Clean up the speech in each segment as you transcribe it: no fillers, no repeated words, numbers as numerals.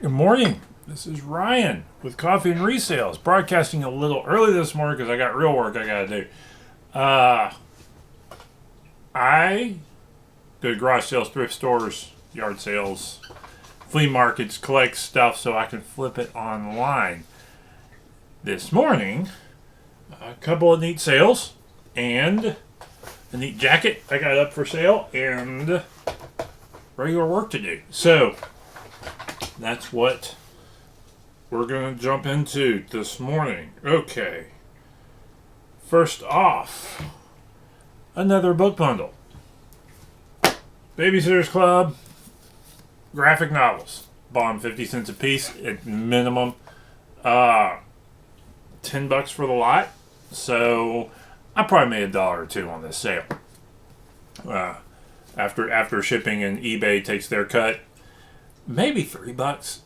Good morning. This is Ryan with Coffee and Resales, broadcasting a little early this morning because I got real work I got to do. I go to garage sales, thrift stores, yard sales, flea markets, collect stuff so I can flip it online. This morning, a couple of neat sales and a neat jacket I got up for sale and regular work to do. So that's what we're going to jump into this morning. Okay. First off, another book bundle. Babysitter's Club, graphic novels. Bought them 50 cents a piece at minimum. $10 for the lot. So I probably made $1 or $2 on this sale. After shipping and eBay takes their cut, maybe $3.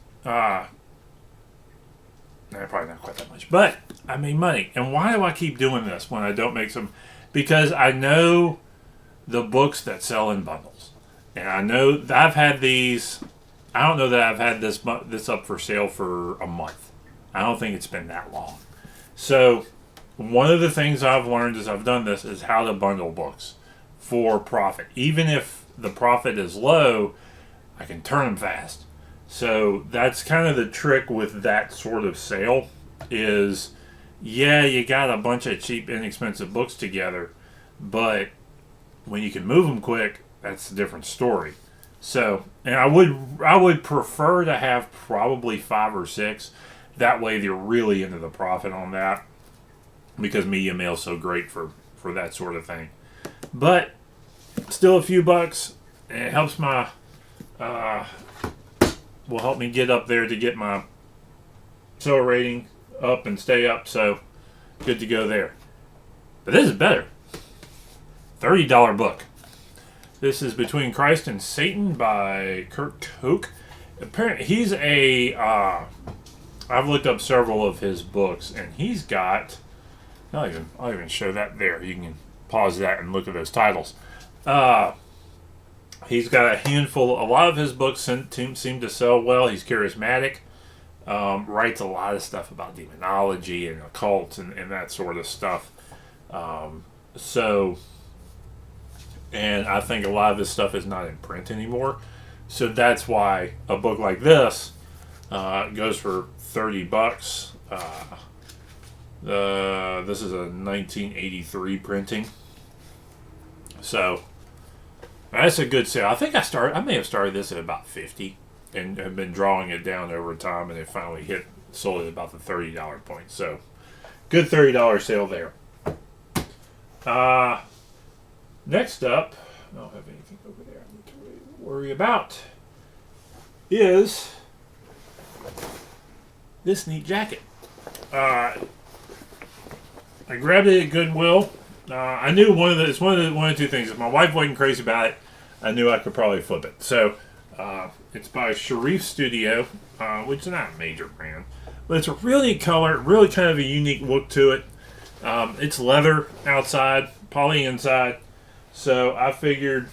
Probably not quite that much, but I made money. And why do I keep doing this when I don't make some? Because I know the books that sell in bundles, and I know that I've had these. I don't know that I've had this up for sale for a month. I don't think it's been that long. So one of the things I've learned as I've done this is how to bundle books for profit. Even if the profit is low, I can turn them fast. So that's kind of the trick with that sort of sale is, yeah, you got a bunch of cheap, inexpensive books together, but when you can move them quick, that's a different story. So, and I would prefer to have probably 5 or 6. That way they're really into the profit on that, because media mail is so great for that sort of thing. But still a few bucks. It helps my will help me get up there to get my seller rating up and stay up. So good to go there. But this is better. $30 book. This is Between Christ and Satan by Kurt Koch. Apparently, he's a. I've looked up several of his books, and he's got. I'll even show that there. You can pause that and look at those titles. He's got a handful. A lot of his books seem to sell well. He's charismatic. Writes a lot of stuff about demonology and occult and that sort of stuff. And I think a lot of his stuff is not in print anymore. So that's why a book like this goes for $30. This is a 1983 printing. So that's a good sale. I think I may have started this at about 50 and have been drawing it down over time, and it finally sold at about the $30 point. So good $30 sale there. Next up, I don't have anything over there I need to really worry about, is this neat jacket. I grabbed it at Goodwill. I knew one of two things. If my wife wasn't crazy about it, I knew I could probably flip it. So it's by Sharif Studio, which is not a major brand, but it's a really color, really kind of a unique look to it. It's leather outside, poly inside. So I figured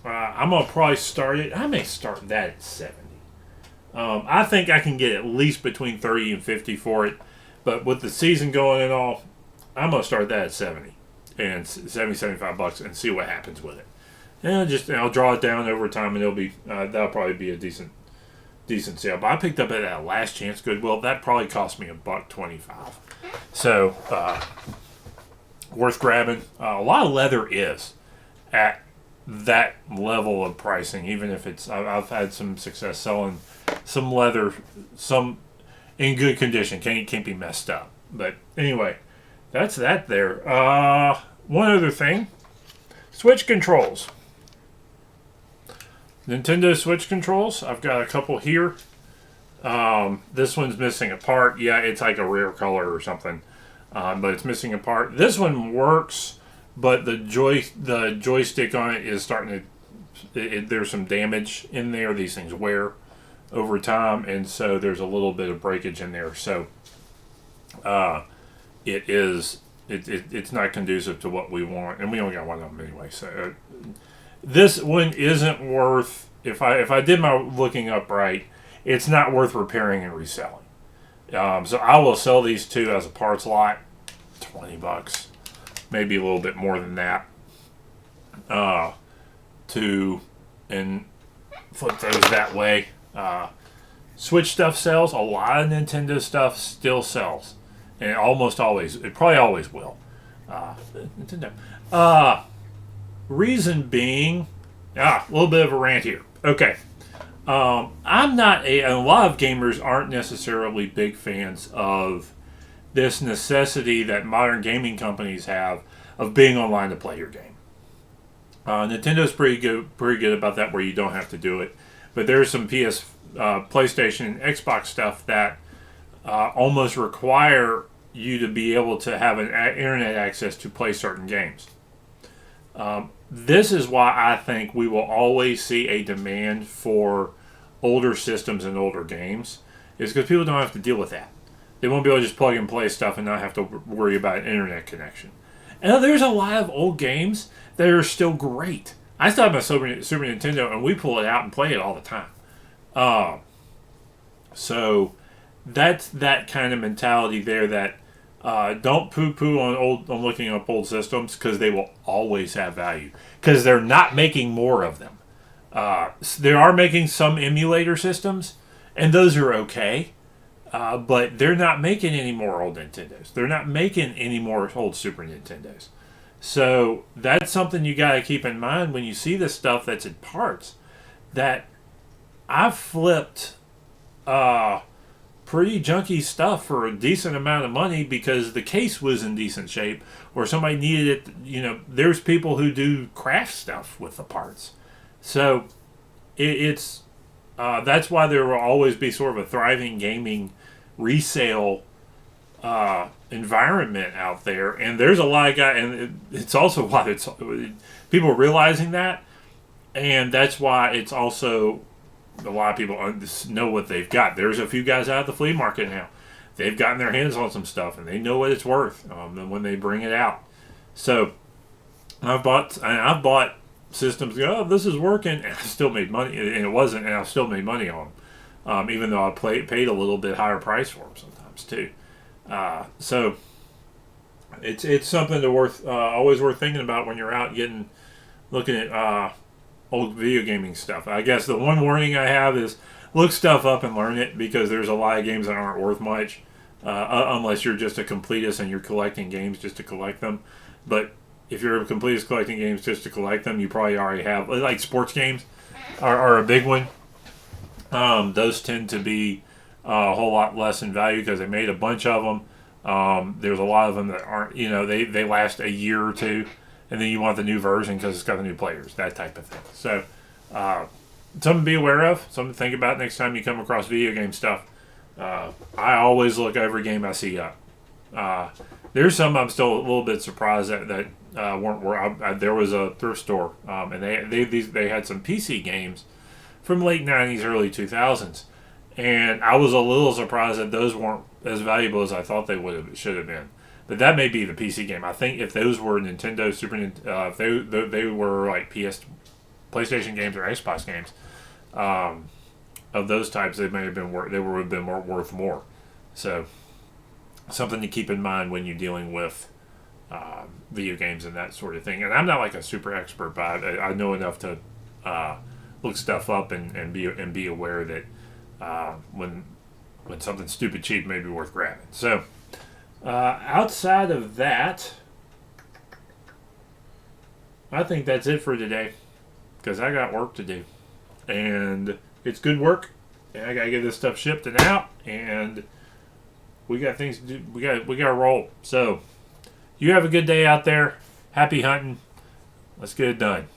I'm gonna probably start it. I may start that at 70. I think I can get at least between 30 and 50 for it, but with the season going and all, I'm gonna start that at 70 and $75 and see what happens with it. And I'll draw it down over time, and it'll be that'll probably be a decent sale. But I picked up at that Last Chance Goodwill. That probably cost me $1.25. So worth grabbing. A lot of leather is at that level of pricing, even if it's. I've had some success selling some leather, some in good condition. Can't be messed up. But anyway, that's that there. One other thing, Switch controls. Nintendo Switch controls. I've got a couple here. This one's missing a part. Yeah, it's like a rare color or something, but it's missing a part. This one works, but the joystick on it is starting to. There's some damage in there. These things wear over time, and so there's a little bit of breakage in there. So it's not conducive to what we want, and we only got one of them anyway. So this one isn't worth. If I did my looking up right, it's not worth repairing and reselling. So I will sell these two as a parts lot, $20, maybe a little bit more than that, and flip those that way. Switch stuff sells. A lot of Nintendo stuff still sells, and it probably always will. Nintendo. Reason being, a little bit of a rant here. Okay. I'm not a lot of gamers aren't necessarily big fans of this necessity that modern gaming companies have of being online to play your game. Nintendo's pretty good about that, where you don't have to do it. But there's some PlayStation, and Xbox stuff that almost require you to be able to have an internet access to play certain games. This is why I think we will always see a demand for older systems and older games, is because people don't have to deal with that. They won't be able to just plug and play stuff and not have to worry about an internet connection. And there's a lot of old games that are still great. I still have my Super Nintendo, and we pull it out and play it all the time. So that's that kind of mentality there, that don't poo-poo on looking up old systems, because they will always have value, because they're not making more of them. They are making some emulator systems, and those are okay, but they're not making any more old Nintendos. They're not making any more old Super Nintendos. So that's something you got to keep in mind when you see this stuff that's in parts. That I've flipped pretty junky stuff for a decent amount of money because the case was in decent shape, or somebody needed it. There's people who do craft stuff with the parts. So it's that's why there will always be sort of a thriving gaming resale environment out there, and there's a lot of guys, and it's also why it's people realizing that, and that's why it's also a lot of people know what they've got. There's a few guys out at the flea market now. They've gotten their hands on some stuff, and they know what it's worth when they bring it out. So I've bought systems. This is working, and I still made money, and it wasn't, and I still made money on them, even though I paid a little bit higher price for them sometimes too. So it's something always worth thinking about when you're out looking at old video gaming stuff. I guess the one warning I have is look stuff up and learn it, because there's a lot of games that aren't worth much, unless you're just a completist and you're collecting games just to collect them. But if you're a completist collecting games just to collect them, you probably already have, like sports games are a big one. Those tend to be a whole lot less in value because they made a bunch of them. There's a lot of them that aren't, they last a year or two, and then you want the new version because it's got the new players, that type of thing. So, something to be aware of, something to think about next time you come across video game stuff. I always look every game I see up. There's some I'm still a little bit surprised that weren't where there was a thrift store, and they had some PC games from late 90s, early 2000s, and I was a little surprised that those weren't as valuable as I thought should have been. But that may be the PC game. I think if those were Nintendo, Super Nintendo, if they were like PlayStation games or Xbox games, of those types, they would have been worth more. So something to keep in mind when you're dealing with video games and that sort of thing. And I'm not like a super expert, but I know enough to look stuff up and be aware that when something's stupid cheap may be worth grabbing. So outside of that, I think that's it for today, because I got work to do, and it's good work, and I gotta get this stuff shipped and out, and we got things to do. We gotta roll. So you have a good day out there. Happy hunting. Let's get it done.